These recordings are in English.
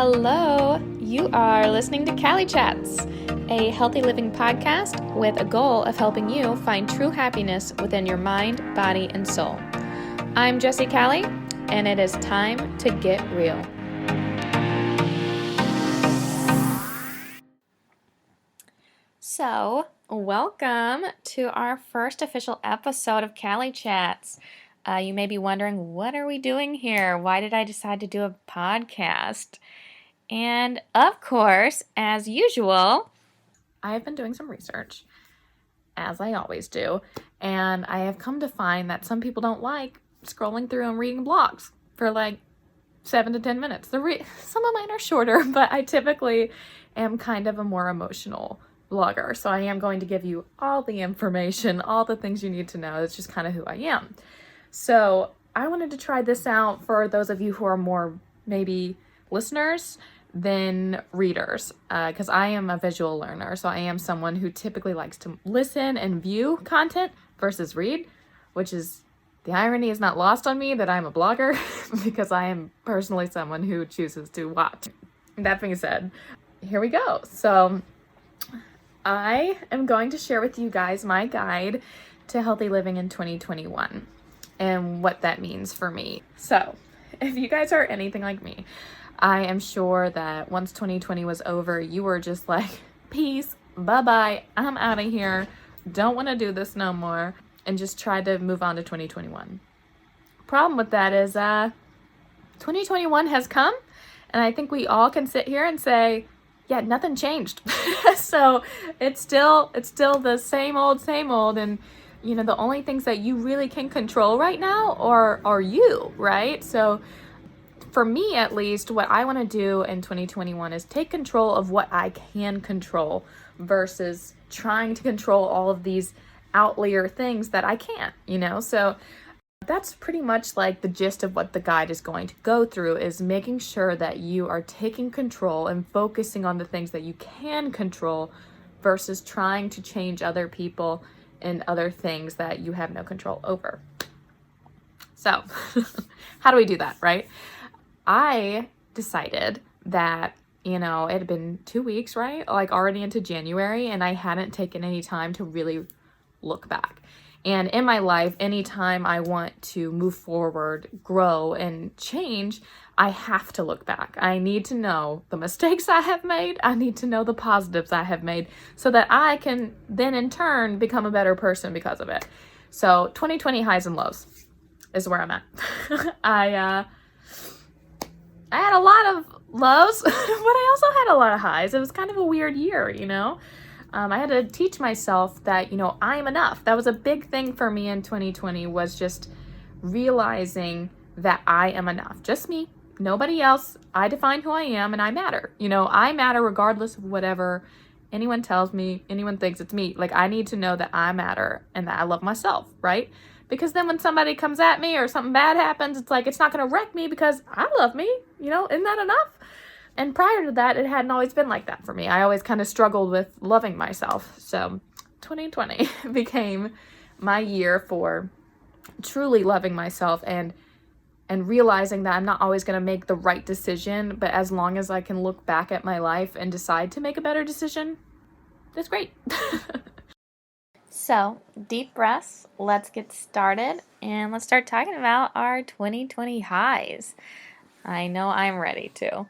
Hello, you are listening to Cali Chats, a healthy living podcast with a goal of helping you find true happiness within your mind, body, and soul. I'm Jessie Cali, and it is time to get real. So, welcome to our first official episode of Cali Chats. You may be wondering, what are we doing here? Why did I decide to do a podcast? And of course, as usual, I've been doing some research, as I always do, and I have come to find that some people don't like scrolling through and reading blogs for like 7 to 10 minutes. Some of mine are shorter, but I typically am kind of a more emotional blogger, so I am going to give you all the information, all the things you need to know. It's just kind of who I am. So I wanted to try this out for those of you who are more maybe listeners than readers, because I am a visual learner, so I am someone who typically likes to listen and view content versus read, which is, the irony is not lost on me that I'm a blogger because I am personally someone who chooses to watch. That being said, here we go. So I am going to share with you guys my guide to healthy living in 2021 and what that means for me. So if you guys are anything like me, I am sure that once 2020 was over, you were just like, peace, bye-bye, I'm out of here, don't want to do this no more, and just tried to move on to 2021. Problem with that is 2021 has come, and I think we all can sit here and say, yeah, nothing changed. So it's still the same old, and you know, the only things that you really can control right now are you, right? So for me, at least, what I want to do in 2021 is take control of what I can control versus trying to control all of these outlier things that I can't, you know? So that's pretty much like the gist of what the guide is going to go through, is making sure that you are taking control and focusing on the things that you can control versus trying to change other people and other things that you have no control over. So how do we do that, right? I decided that, you know, it had been 2 weeks, right? Like already into January, and I hadn't taken any time to really look back. And in my life, anytime I want to move forward, grow, and change, I have to look back. I need to know the mistakes I have made. I need to know the positives I have made so that I can then in turn become a better person because of it. So 2020 highs and lows is where I'm at. I had a lot of lows, but I also had a lot of highs. It was kind of a weird year, you know? I had to teach myself that, you know, I am enough. That was a big thing for me in 2020, was just realizing that I am enough. Just me, nobody else. I define who I am and I matter. You know, I matter regardless of whatever anyone tells me, anyone thinks. It's me. Like, I need to know that I matter and that I love myself, right? Because then when somebody comes at me or something bad happens, it's like, it's not going to wreck me because I love me. You know, isn't that enough? And prior to that, it hadn't always been like that for me. I always kind of struggled with loving myself. So 2020 became my year for truly loving myself and realizing that I'm not always going to make the right decision, but as long as I can look back at my life and decide to make a better decision, that's great. So, deep breaths, let's get started, and let's start talking about our 2020 highs. I know I'm ready to.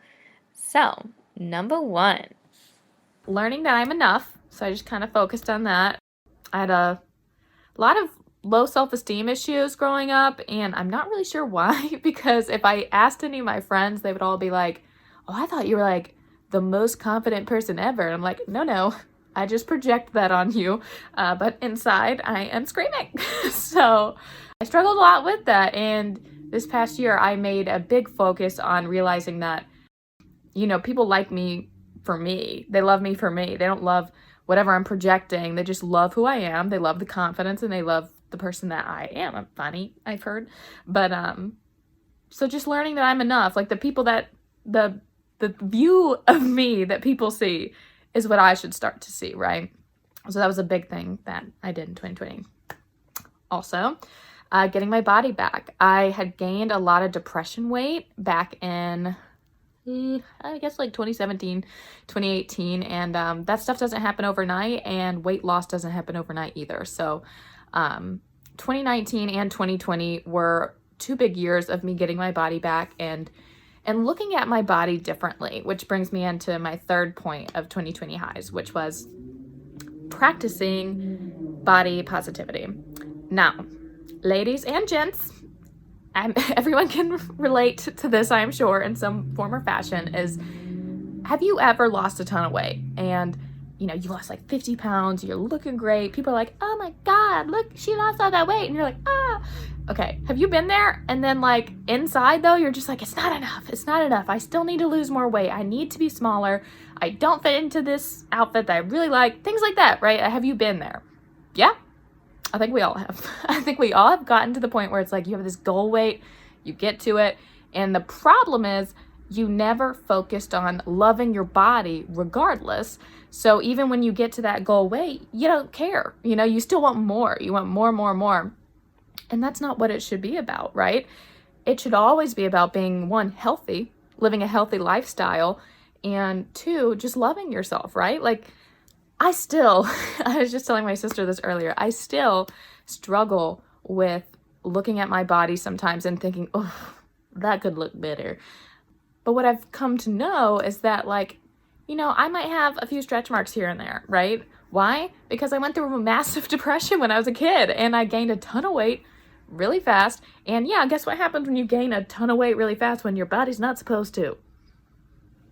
So, number 1, learning that I'm enough. So I just kind of focused on that. I had a lot of low self-esteem issues growing up, and I'm not really sure why, because if I asked any of my friends, they would all be like, oh, I thought you were like the most confident person ever. And I'm like, no, I just project that on you, but inside I am screaming. So I struggled a lot with that, and this past year I made a big focus on realizing that, you know, people like me for me. They love me for me. They don't love whatever I'm projecting. They just love who I am. They love the confidence, and they love the person that I am. I'm funny, I've heard. But so just learning that I'm enough, like the people that the view of me that people see is what I should start to see, right? So that was a big thing that I did in 2020. Also, getting my body back. I had gained a lot of depression weight back in I guess like 2017, 2018. And that stuff doesn't happen overnight, and weight loss doesn't happen overnight either. So 2019 and 2020 were 2 big years of me getting my body back and looking at my body differently, which brings me into my third point of 2020 highs, which was practicing body positivity. Now, ladies and gents, everyone can relate to this, I'm sure, in some form or fashion, is have you ever lost a ton of weight and you lost like 50 pounds, you're looking great, people are like, oh my God, look, she lost all that weight, and you're like, ah. Okay, have you been there? And then like inside though, you're just like, it's not enough, I still need to lose more weight, I need to be smaller, I don't fit into this outfit that I really like, things like that, right? Have you been there? Yeah, I think we all have. I think we all have gotten to the point where it's like you have this goal weight, you get to it, and the problem is you never focused on loving your body regardless. So even when you get to that goal weight, you don't care. You still want more. You want more. And that's not what it should be about, right? It should always be about being, one, healthy, living a healthy lifestyle, and two, just loving yourself, right? Like I was just telling my sister this earlier, I still struggle with looking at my body sometimes and thinking, oh, that could look better. But what I've come to know is that I might have a few stretch marks here and there, right? Why? Because I went through a massive depression when I was a kid and I gained a ton of weight really fast. And yeah, guess what happens when you gain a ton of weight really fast when your body's not supposed to?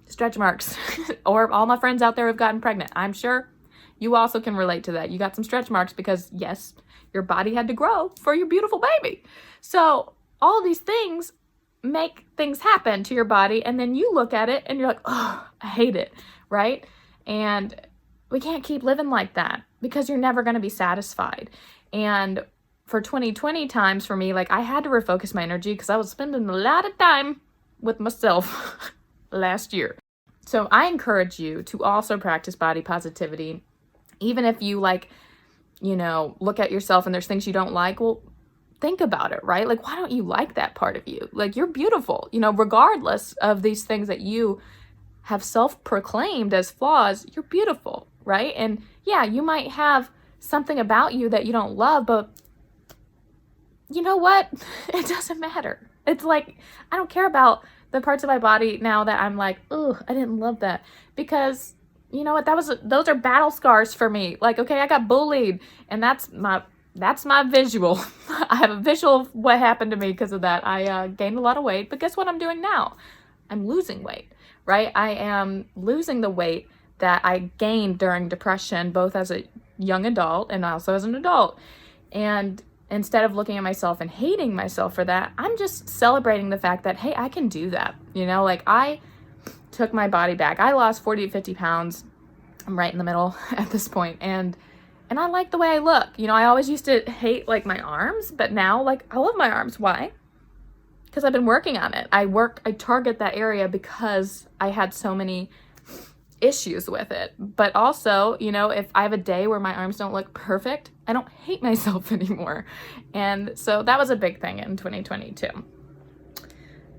Stretch marks. Or all my friends out there have gotten pregnant. I'm sure you also can relate to that. You got some stretch marks because yes, your body had to grow for your beautiful baby. So all these things make things happen to your body, and then you look at it and you're like, oh, I hate it, right? And we can't keep living like that because you're never going to be satisfied. And for 2020 times for me, I had to refocus my energy because I was spending a lot of time with myself last year. So I encourage you to also practice body positivity, even if you look at yourself and there's things you don't like. Well, think about it, right? Why don't you like that part of you? You're beautiful, regardless of these things that you have self-proclaimed as flaws, you're beautiful, right? And yeah, you might have something about you that you don't love, but you know what? It doesn't matter. It's I don't care about the parts of my body now that I'm like, oh, I didn't love that, because you know what? Those are battle scars for me. Okay, I got bullied, and that's my visual. I have a visual of what happened to me because of that. I gained a lot of weight, but guess what I'm doing now? I'm losing weight, right? I am losing the weight that I gained during depression, both as a young adult and also as an adult. And instead of looking at myself and hating myself for that, I'm just celebrating the fact that, hey, I can do that. I took my body back. I lost 40 to 50 pounds. I'm right in the middle at this point. And I like the way I look. I always used to hate my arms, but now I love my arms. Why? Because I've been working on it. I target that area because I had so many issues with it. But also, if I have a day where my arms don't look perfect, I don't hate myself anymore. And so that was a big thing in 2022.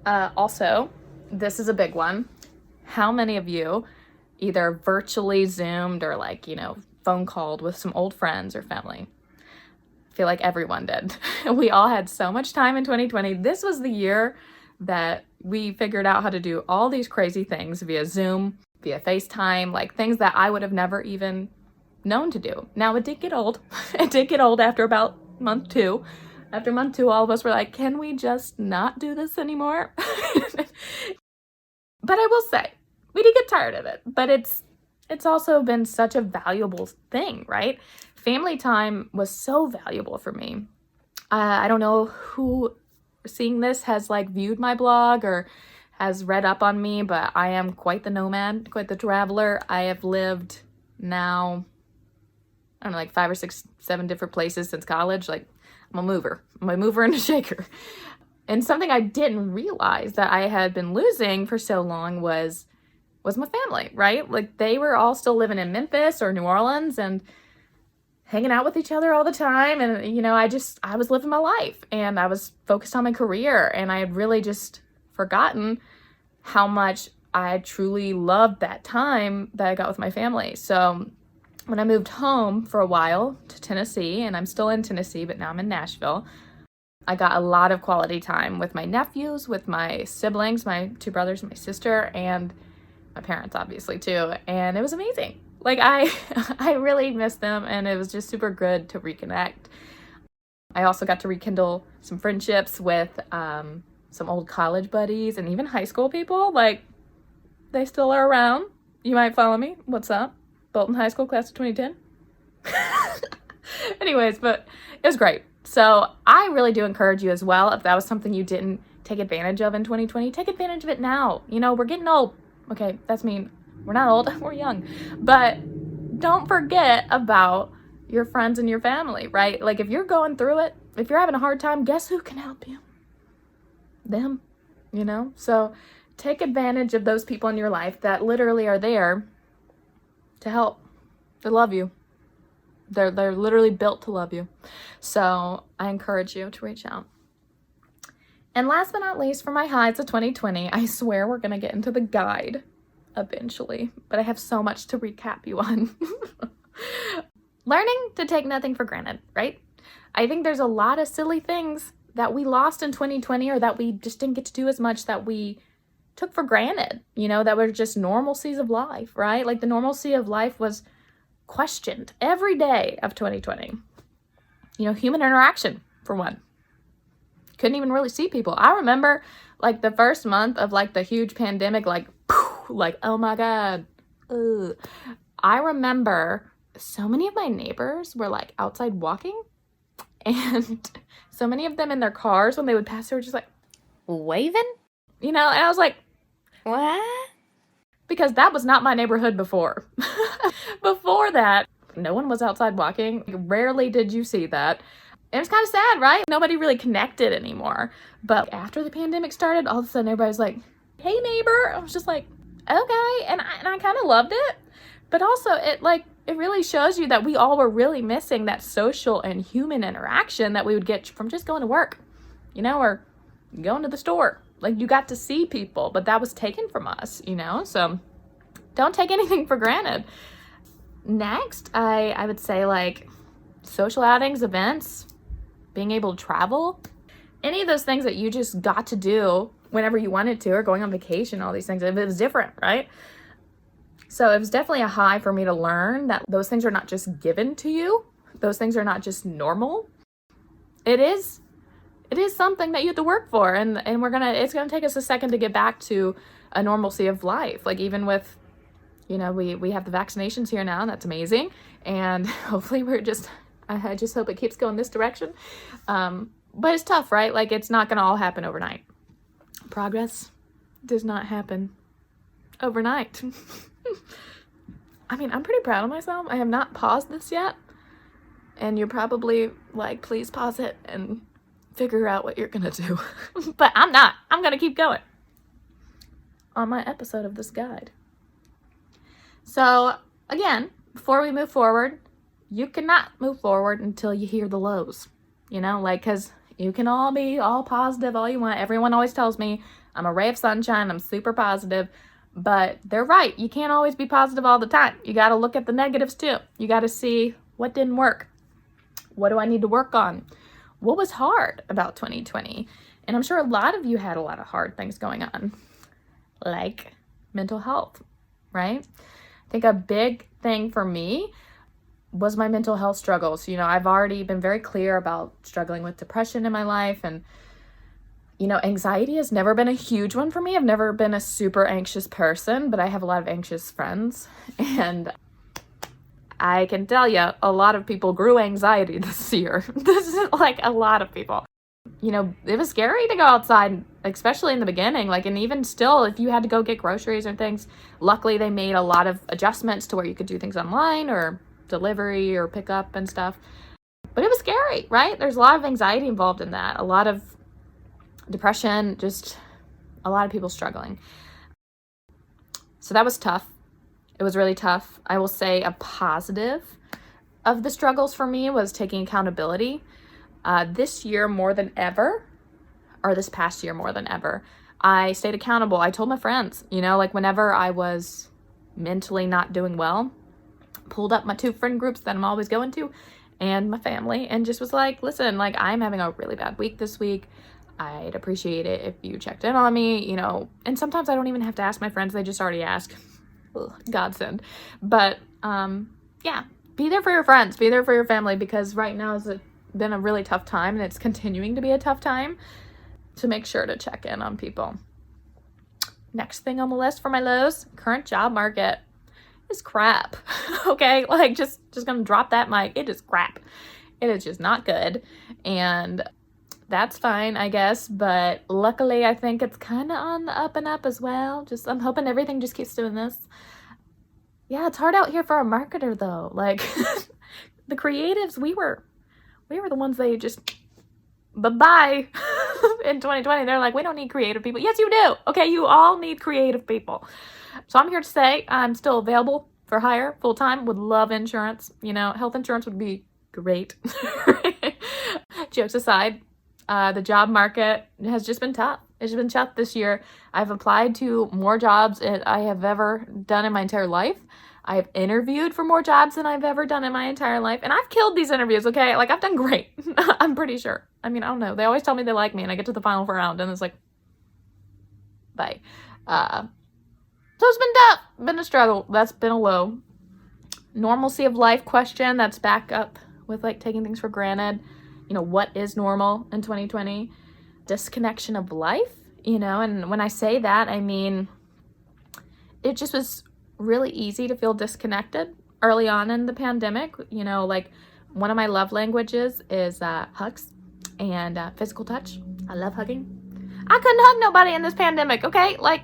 Also, this is a big one. How many of you either virtually Zoomed or phone called with some old friends or family? I feel like everyone did. We all had so much time in 2020. This was the year that we figured out how to do all these crazy things via Zoom, via FaceTime, things that I would have never even known to do. Now, it did get old. It did get old after about month 2. After month 2, all of us were like, can we just not do this anymore? But I will say, we did get tired of it. But it's also been such a valuable thing, right? Family time was so valuable for me. I don't know who seeing this has viewed my blog or has read up on me, but I am quite the nomad, quite the traveler. I have lived now, I don't know, 5 or 6, 7 different places since college. I'm a mover. I'm a mover and a shaker. And something I didn't realize that I had been losing for so long was my family, right? They were all still living in Memphis or New Orleans and hanging out with each other all the time. And, I was living my life and I was focused on my career, and I had really just forgotten how much I truly loved that time that I got with my family. So when I moved home for a while to Tennessee, and I'm still in Tennessee, but now I'm in Nashville, I got a lot of quality time with my nephews, with my siblings, my 2 brothers and my sister, and my parents obviously too. And it was amazing. Like I really missed them, and it was just super good to reconnect. I also got to rekindle some friendships with some old college buddies and even high school people. Like, they still are around. You might follow me. What's up? Bolton High School class of 2010. Anyways, but it was great. So I really do encourage you as well, if that was something you didn't take advantage of in 2020, take advantage of it now. You know, we're getting old. Okay, that's mean. We're not old, we're young. But don't forget about your friends and your family, right? Like, if you're going through it, if you're having a hard time, guess who can help you? Them, you know? So take advantage of those people in your life that literally are there to help. They love you. They're literally built to love you. So I encourage you to reach out. And last but not least, for my highs of 2020, I swear we're going to get into the guide eventually, but I have so much to recap you on. Learning to take nothing for granted, right? I think there's a lot of silly things that we lost in 2020, or that we just didn't get to do as much, that we took for granted, you know, that were just normalcies of life, right? Like, the normalcy of life was questioned every day of 2020. You know, human interaction, for one. Couldn't even really see people. I remember, like, the first month of, like, the huge pandemic, like, oh my God. Ugh. I remember so many of my neighbors were, like, outside walking, and so many of them in their cars, when they would pass, they were just like, waving? You know, and I was like, what? Because that was not my neighborhood before. Before that, no one was outside walking. Rarely did you see that. And it's kind of sad, right? Nobody really connected anymore. But after the pandemic started, all of a sudden everybody was like, hey neighbor. I was just like, okay. And I kind of loved it. But also it really shows you that we all were really missing that social and human interaction that we would get from just going to work, you know, or going to the store. Like, you got to see people, but that was taken from us, you know? So don't take anything for granted. Next, I would say, like, social outings, events, being able to travel, any of those things that you just got to do whenever you wanted to, or going on vacation, all these things. It was different, right? So it was definitely a high for me to learn that those things are not just given to you. Those things are not just normal. It is something that you have to work for, and it's gonna take us a second to get back to a normalcy of life. Like, even with, you know, we have the vaccinations here now, and that's amazing, and hopefully I just hope it keeps going this direction. But it's tough, right? Like, it's not gonna all happen overnight. Progress does not happen overnight. I mean, I'm pretty proud of myself. I have not paused this yet, and you're probably like, please pause it and figure out what you're gonna do. But I'm not. I'm gonna keep going on my episode of this guide. So again, before we move forward, you cannot move forward until you hear the lows, you know, like, because you can all be all positive all you want. Everyone always tells me I'm a ray of sunshine, I'm super positive, but they're right. You can't always be positive all the time. You got to look at the negatives too. You got to see what didn't work. What do I need to work on? What was hard about 2020? And I'm sure a lot of you had a lot of hard things going on, like mental health, right? I think a big thing for me was my mental health struggles. You know, I've already been very clear about struggling with depression in my life, and, you know, anxiety has never been a huge one for me. I've never been a super anxious person, but I have a lot of anxious friends, and I can tell you, a lot of people grew anxiety this year. This is like a lot of people. You know, it was scary to go outside, especially in the beginning. Like, and even still, if you had to go get groceries or things, luckily they made a lot of adjustments to where you could do things online or delivery or pickup and stuff. But it was scary, right? There's a lot of anxiety involved in that. A lot of depression, just a lot of people struggling. So that was tough. It was really tough. I will say a positive of the struggles for me was taking accountability. This year more than ever, or this past year more than ever, I stayed accountable. I told my friends, like whenever I was mentally not doing well, pulled up my 2 friend groups that I'm always going to and my family and just was like, listen, like I'm having a really bad week this week. I'd appreciate it if you checked in on me, and sometimes I don't even have to ask my friends. They just already ask. Ugh, godsend. But yeah, be there for your friends, be there for your family, because right now has been a really tough time and it's continuing to be a tough time. So make sure to check in on people. Next thing on the list for my lows, current job market is crap. Okay, like just gonna drop that mic. It is crap. It is just not good, and that's fine, I guess. But luckily, I think it's kind of on the up and up as well. I'm hoping everything just keeps doing this. Yeah, it's hard out here for a marketer though. Like the creatives, we were the ones they just bye-bye in 2020. They're like, we don't need creative people. Yes, you do. Okay, you all need creative people. So I'm here to say I'm still available for hire full-time. Would love insurance. Health insurance would be great. Jokes aside, the job market has just been tough. It's been tough this year. I've applied to more jobs than I have ever done in my entire life. I have interviewed for more jobs than I've ever done in my entire life. And I've killed these interviews, okay? Like, I've done great. I'm pretty sure. I mean, I don't know. They always tell me they like me, and I get to the final round, and it's like, bye. So it's been tough. Been a struggle. That's been a low. Normalcy of life question. That's back up with, like, taking things for granted. What is normal in 2020? Disconnection of life, and when I say that, I mean, it just was really easy to feel disconnected early on in the pandemic. Like one of my love languages is hugs and physical touch. I love hugging. I couldn't hug nobody in this pandemic, okay? Like,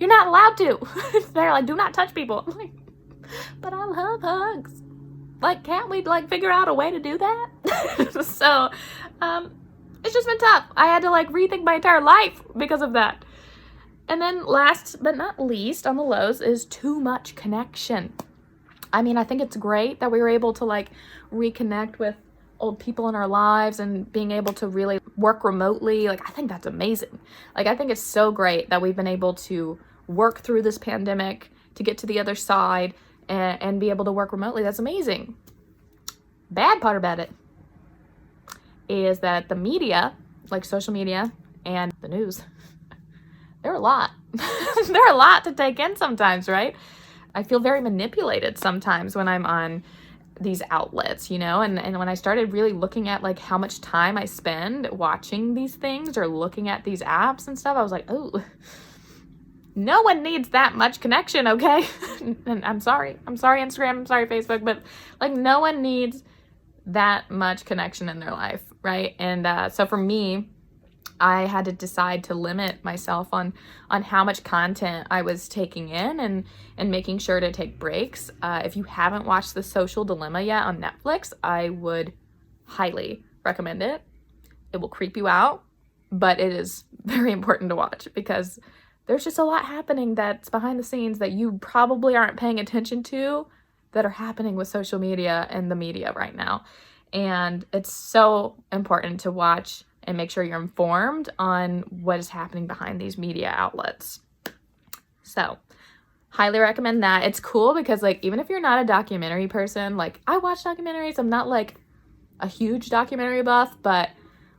you're not allowed to. They're like, do not touch people. I'm like, but I love hugs. Like, can't we, like, figure out a way to do that? So, it's just been tough. I had to, like, rethink my entire life because of that. And then last but not least on the lows is too much connection. I mean, I think it's great that we were able to, like, reconnect with old people in our lives and being able to really work remotely. Like, I think that's amazing. Like, I think it's so great that we've been able to work through this pandemic to get to the other side and be able to work remotely. That's amazing. Bad part about it is that the media, like social media and the news, they're a lot. They're a lot to take in sometimes, right? I feel very manipulated sometimes when I'm on these outlets, and when I started really looking at like how much time I spend watching these things or looking at these apps and stuff, I was like, oh, no one needs that much connection, okay? And I'm sorry Instagram, I'm sorry Facebook, but like no one needs that much connection in their life, right? And so for me, I had to decide to limit myself on how much content I was taking in and making sure to take breaks. If you haven't watched The Social Dilemma yet on Netflix, I would highly recommend it. It will creep you out, but it is very important to watch because there's just a lot happening that's behind the scenes that you probably aren't paying attention to that are happening with social media and the media right now. And it's so important to watch and make sure you're informed on what is happening behind these media outlets. So, highly recommend that. It's cool because, like, even if you're not a documentary person, like, I watch documentaries. I'm not, like, a huge documentary buff, but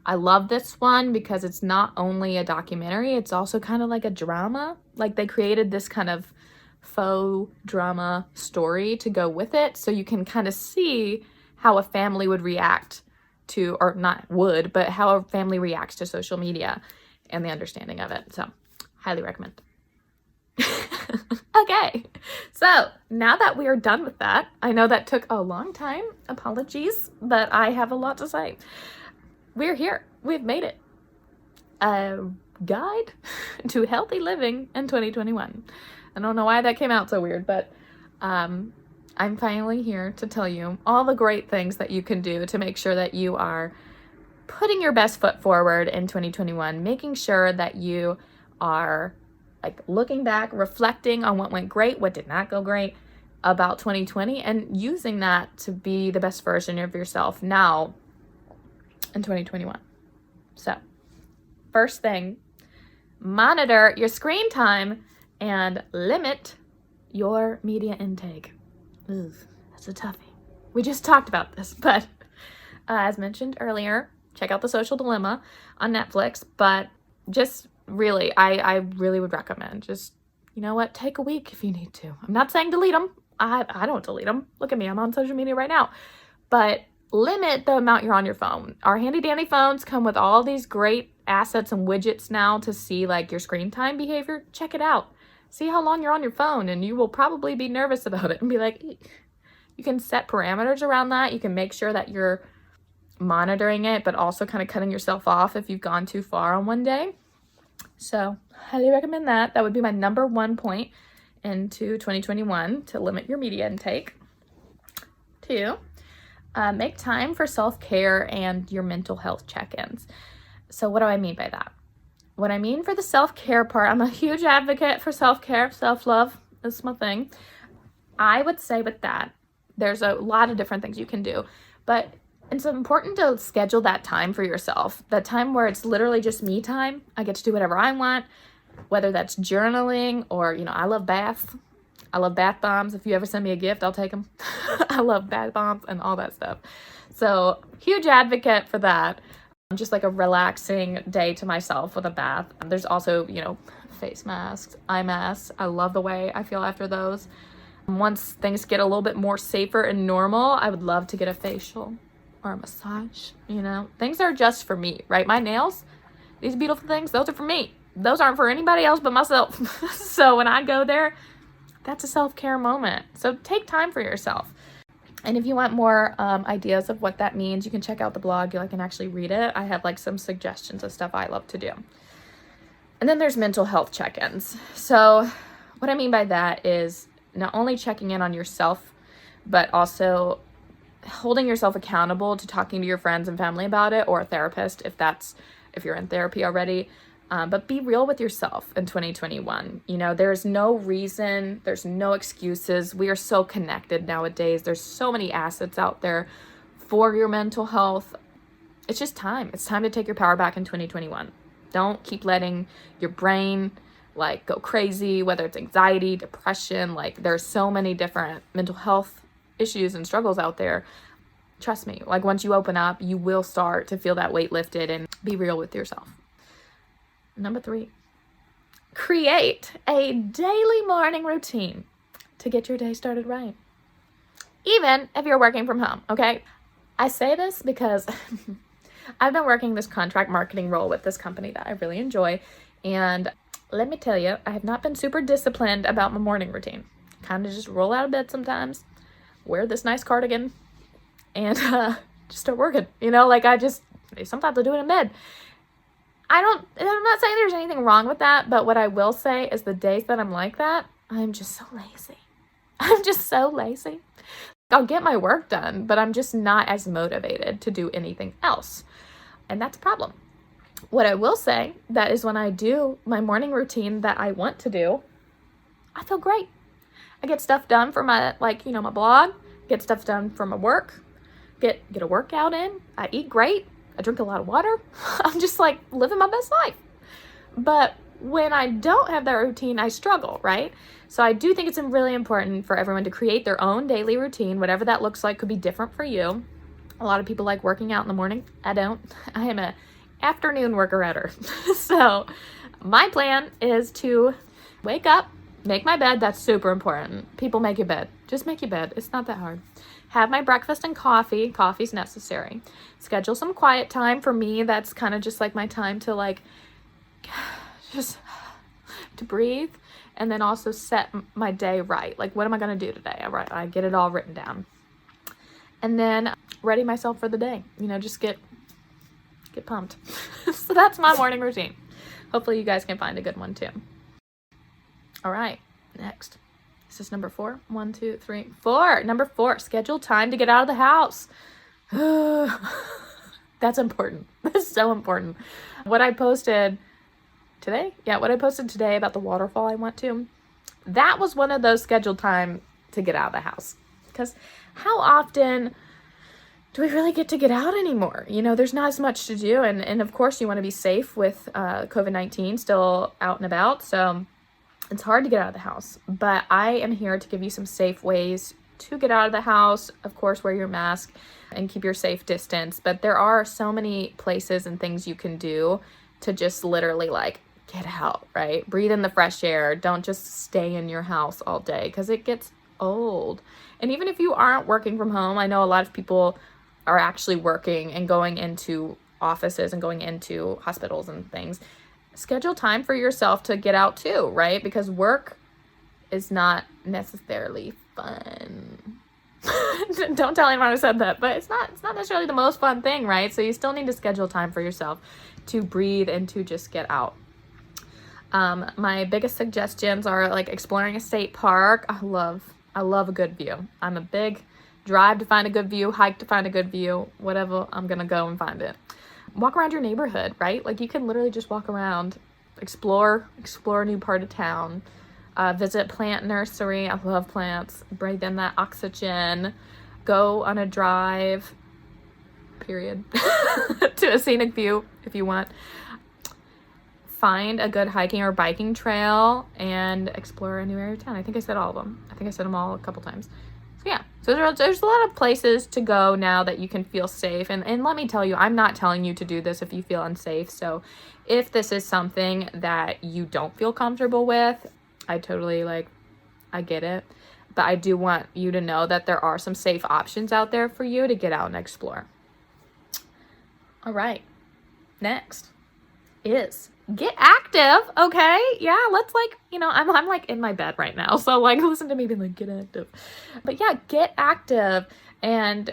I love this one because it's not only a documentary, it's also kind of like a drama. Like, they created this kind of faux drama story to go with it, so you can kind of see how a family would react to, or not would, but how a family reacts to social media and the understanding of it. So, highly recommend. Okay, so now that we are done with that, I know that took a long time. Apologies, but I have a lot to say. We're here. We've made it. A guide to healthy living in 2021. I don't know why that came out so weird, but I'm finally here to tell you all the great things that you can do to make sure that you are putting your best foot forward in 2021, making sure that you are like looking back, reflecting on what went great, what did not go great about 2020, and using that to be the best version of yourself now in 2021. So, first thing, monitor your screen time and limit your media intake. Ugh, that's a toughie. We just talked about this, but as mentioned earlier, check out The Social Dilemma on Netflix. But just really, I really would recommend just, you know what, take a week if you need to. I'm not saying delete them. I don't delete them. Look at me, I'm on social media right now. But limit the amount you're on your phone. Our handy dandy phones come with all these great assets and widgets now to see like your screen time behavior. Check it out. See how long you're on your phone, and you will probably be nervous about it and be like, eek. You can set parameters around that. You can make sure that you're monitoring it, but also kind of cutting yourself off if you've gone too far on one day. So highly recommend that. That would be my number one point into 2021, to limit your media intake. 2, make time for self-care and your mental health check-ins. So what do I mean by that? What I mean for the self-care part, I'm a huge advocate for self-care, self-love. That's my thing. I would say with that, there's a lot of different things you can do, but it's important to schedule that time for yourself, that time where it's literally just me time. I get to do whatever I want, whether that's journaling or, I love baths. I love bath bombs. If you ever send me a gift, I'll take them. I love bath bombs and all that stuff. So huge advocate for that. Just like a relaxing day to myself with a bath. There's also, face masks, eye masks. I love the way I feel after those. Once things get a little bit more safer and normal, I would love to get a facial or a massage. Things are just for me, right? My nails, these beautiful things, those are for me. Those aren't for anybody else but myself. So when I go there, that's a self-care moment. So take time for yourself. And if you want more ideas of what that means, you can check out the blog. You can actually read it. I have some suggestions of stuff I love to do. And then there's mental health check-ins. So what I mean by that is not only checking in on yourself, but also holding yourself accountable to talking to your friends and family about it, or a therapist if you're in therapy already. But be real with yourself in 2021. There's no reason, there's no excuses. We are so connected nowadays. There's so many assets out there for your mental health. It's just time. It's time to take your power back in 2021. Don't keep letting your brain go crazy, whether it's anxiety, depression. There's so many different mental health issues and struggles out there. Trust me, once you open up, you will start to feel that weight lifted, and be real with yourself. Number 3, create a daily morning routine to get your day started right. Even if you're working from home, okay? I say this because I've been working this contract marketing role with this company that I really enjoy. And let me tell you, I have not been super disciplined about my morning routine. Kind of just roll out of bed sometimes, wear this nice cardigan, and just start working. Sometimes I do it in bed. I'm not saying there's anything wrong with that, but what I will say is the days that I'm like that, I'm just so lazy. I'm just so lazy. I'll get my work done, but I'm just not as motivated to do anything else. And that's a problem. What I will say, that is when I do my morning routine that I want to do, I feel great. I get stuff done for my, my blog, get stuff done for my work, get a workout in, I eat great. I drink a lot of water. I'm just living my best life. But when I don't have that routine, I struggle, right? So I do think it's really important for everyone to create their own daily routine. Whatever that looks like could be different for you. A lot of people like working out in the morning. I don't. I am an afternoon worker-outer. So my plan is to wake up, make my bed. That's super important. People, make your bed. Just make your bed. It's not that hard. Have my breakfast and coffee. Coffee's necessary. Schedule some quiet time. For me, that's kind of just my time to just to breathe, and then also set my day right. What am I going to do today? I get it all written down. And then ready myself for the day. Just get pumped. So that's my morning routine. Hopefully you guys can find a good one too. All right, next. This is number 4. 1, 2, 3, 4. Number 4, schedule time to get out of the house. That's important. That's so important. What I posted today about the waterfall I went to, that was one of those scheduled time to get out of the house. Because how often do we really get out anymore? There's not as much to do. And of course, you want to be safe with COVID-19 still out and about. So it's hard to get out of the house. But I am here to give you some safe ways to get out of the house. Of course, wear your mask and keep your safe distance. But there are so many places and things you can do to just literally get out, right? Breathe in the fresh air. Don't just stay in your house all day because it gets old. And even if you aren't working from home, I know a lot of people are actually working and going into offices and going into hospitals and things. Schedule time for yourself to get out too, right? Because work is not necessarily fun. Don't tell anyone I said that, but it's not necessarily the most fun thing, right? So you still need to schedule time for yourself to breathe and to just get out. My biggest suggestions are exploring a state park. I love a good view. I'm a big drive to find a good view, hike to find a good view, whatever, I'm gonna go and find it. Walk around your neighborhood, right? You can literally just walk around, explore a new part of town, visit plant nursery. I love plants. Breathe in that oxygen. Go on a drive, period, to a scenic view if you want. Find a good hiking or biking trail and explore a new area of town. I think I said all of them. I think I said them all a couple times. So yeah, so there's a lot of places to go now that you can feel safe. And let me tell you, I'm not telling you to do this if you feel unsafe. So if this is something that you don't feel comfortable with, I totally I get it. But I do want you to know that there are some safe options out there for you to get out and explore. All right, next is get active, okay? Yeah, let's I'm in my bed right now, so listen to me being get active. But yeah, get active. And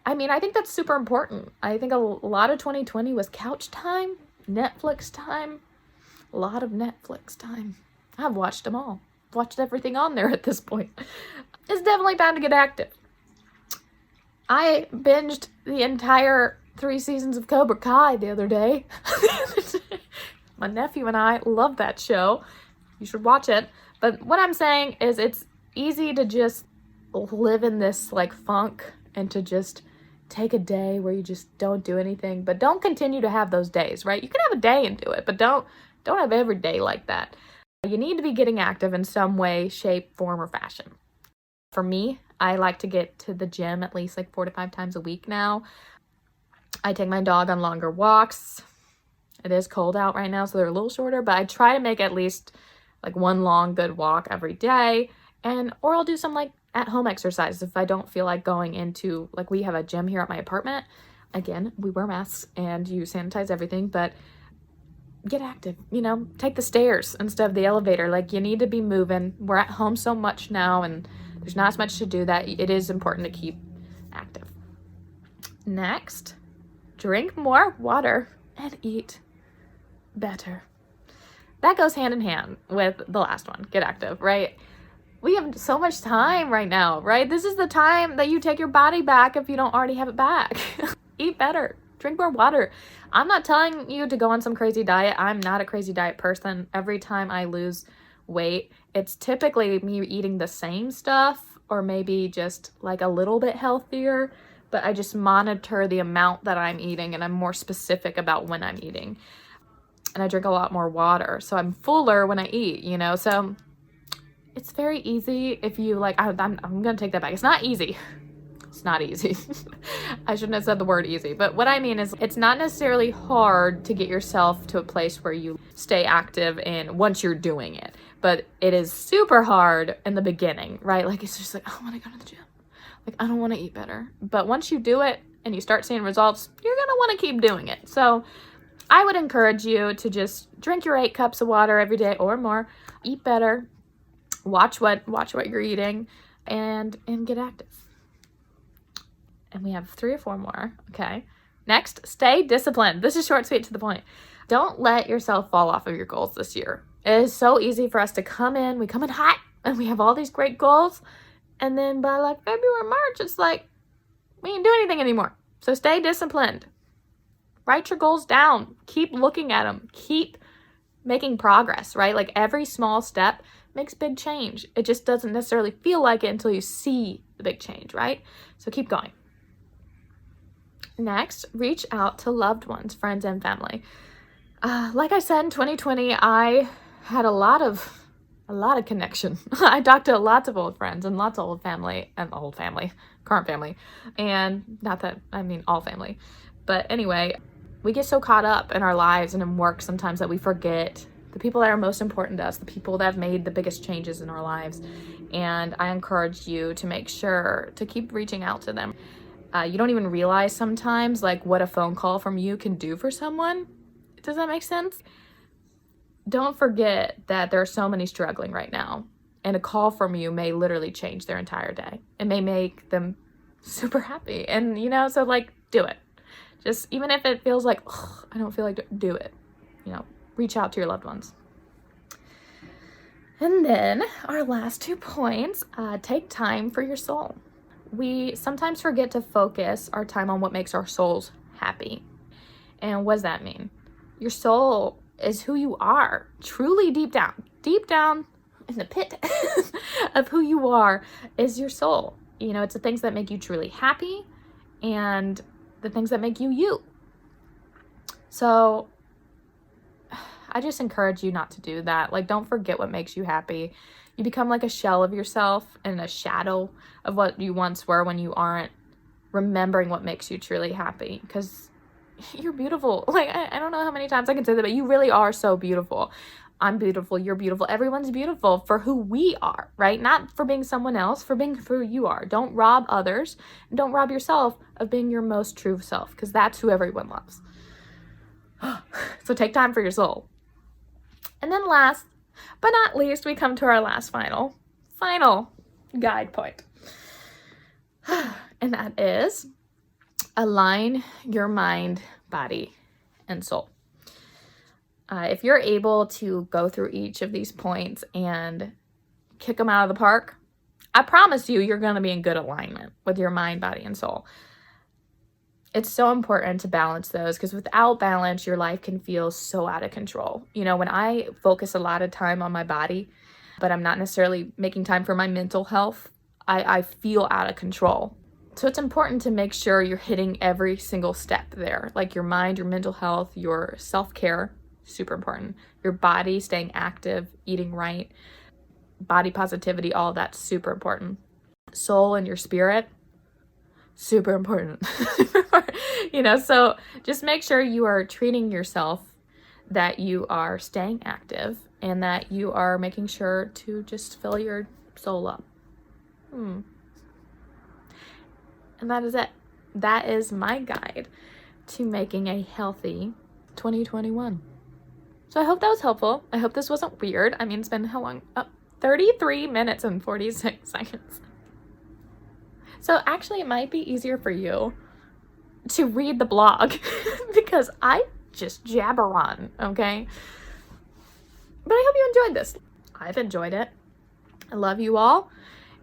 I think that's super important. I think a lot of 2020 was couch time, Netflix time, a lot of Netflix time. I've watched them all, watched everything on there at this point. It's definitely time to get active. I binged the entire 3 seasons of Cobra Kai the other day. My nephew and I love that show. You should watch it. But what I'm saying is it's easy to just live in this funk and to just take a day where you just don't do anything. But don't continue to have those days, right? You can have a day and do it, but don't have every day like that. You need to be getting active in some way, shape, form, or fashion. For me, I like to get to the gym at least 4 to 5 times a week now. I take my dog on longer walks. It is cold out right now, so they're a little shorter, but I try to make at least one long good walk every day. Or I'll do some at-home exercises if I don't feel like going into, we have a gym here at my apartment. Again, we wear masks and you sanitize everything, but get active, take the stairs instead of the elevator. You need to be moving. We're at home so much now and there's not as much to do that it is important to keep active. Next, drink more water and eat better. That goes hand in hand with the last one, get active, right? We have so much time right now, right? This is the time that you take your body back if you don't already have it back. Eat better, drink more water. I'm not telling you to go on some crazy diet. I'm not a crazy diet person. Every time I lose weight, it's typically me eating the same stuff or maybe just a little bit healthier, but I just monitor the amount that I'm eating and I'm more specific about when I'm eating. And I drink a lot more water, so I'm fuller when I eat, so it's very easy if you I'm gonna take that back. It's not easy. It's not easy. I shouldn't have said the word easy, but what I mean is it's not necessarily hard to get yourself to a place where you stay active and once you're doing it, but it is super hard in the beginning, right? It's just I don't want to go to the gym. I don't want to eat better. But once you do it and you start seeing results, you're going to want to keep doing it. So I would encourage you to just drink your 8 cups of water every day or more, eat better, watch what you're eating, and get active. And we have 3 or 4 more. Okay. Next, stay disciplined. This is short, sweet, to the point. Don't let yourself fall off of your goals this year. It is so easy for us to come in hot, and we have all these great goals. And then by February, March, it's we ain't do anything anymore. So stay disciplined. Write your goals down. Keep looking at them. Keep making progress, right? Every small step makes big change. It just doesn't necessarily feel like it until you see the big change, right? So keep going. Next, reach out to loved ones, friends, and family. Like I said, in 2020, I had a lot of connection. I talked to lots of old friends and lots of current family, and not that I mean all family. But anyway, we get so caught up in our lives and in work sometimes that we forget the people that are most important to us, the people that have made the biggest changes in our lives. And I encourage you to make sure to keep reaching out to them. You don't even realize sometimes like what a phone call from you can do for someone. Does that make sense? Don't forget that there are so many struggling right now, and a call from you may literally change their entire day. It may make them super happy. And so like do it. Just even if it feels like, I don't feel like do it. Reach out to your loved ones. And then our last 2 points, take time for your soul. We sometimes forget to focus our time on what makes our souls happy. And what does that mean? Your soul is who you are, truly deep down in the pit of who you are is your soul. It's the things that make you truly happy and the things that make you you. So I just encourage you not to do that. Like, don't forget what makes you happy. You become like a shell of yourself and a shadow of what you once were when you aren't remembering what makes you truly happy, because you're beautiful. Like, I don't know how many times I can say that, but you really are so beautiful. I'm beautiful. You're beautiful. Everyone's beautiful for who we are, right? Not for being someone else, for being who you are. Don't rob others, and don't rob yourself of being your most true self, because that's who everyone loves. So take time for your soul. And then last but not least, we come to our last final guide point. And that is align your mind, body, and soul. If you're able to go through each of these points and kick them out of the park, I promise you're going to be in good alignment with your mind, body, and soul. It's so important to balance those, because without balance, your life can feel so out of control. When I focus a lot of time on my body, but I'm not necessarily making time for my mental health, I feel out of control. So it's important to make sure you're hitting every single step there, like your mind, your mental health, your self-care, super important. Your body, staying active, eating right, body positivity, all that's super important. Soul and your spirit, super important. So just make sure you are treating yourself, that you are staying active, and that you are making sure to just fill your soul up. And that is it. That is my guide to making a healthy 2021. So I hope that was helpful. I hope this wasn't weird. I mean, it's been how long? 33 minutes and 46 seconds. So actually, it might be easier for you to read the blog because I just jabber on, okay? But I hope you enjoyed this. I've enjoyed it. I love you all.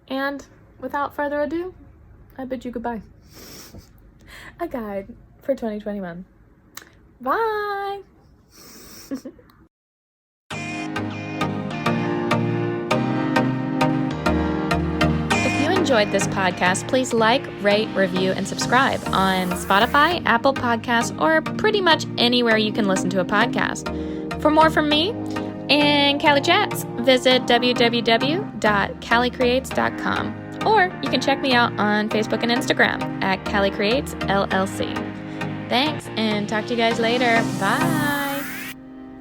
And without further ado, I bid you goodbye. A guide for 2021. Bye! If you enjoyed this podcast, please like, rate, review, and subscribe on Spotify, Apple Podcasts, or pretty much anywhere you can listen to a podcast. For more from me and Cali Chats, visit www.calicreates.com. Or you can check me out on Facebook and Instagram at Cali Creates LLC. Thanks, and talk to you guys later. Bye!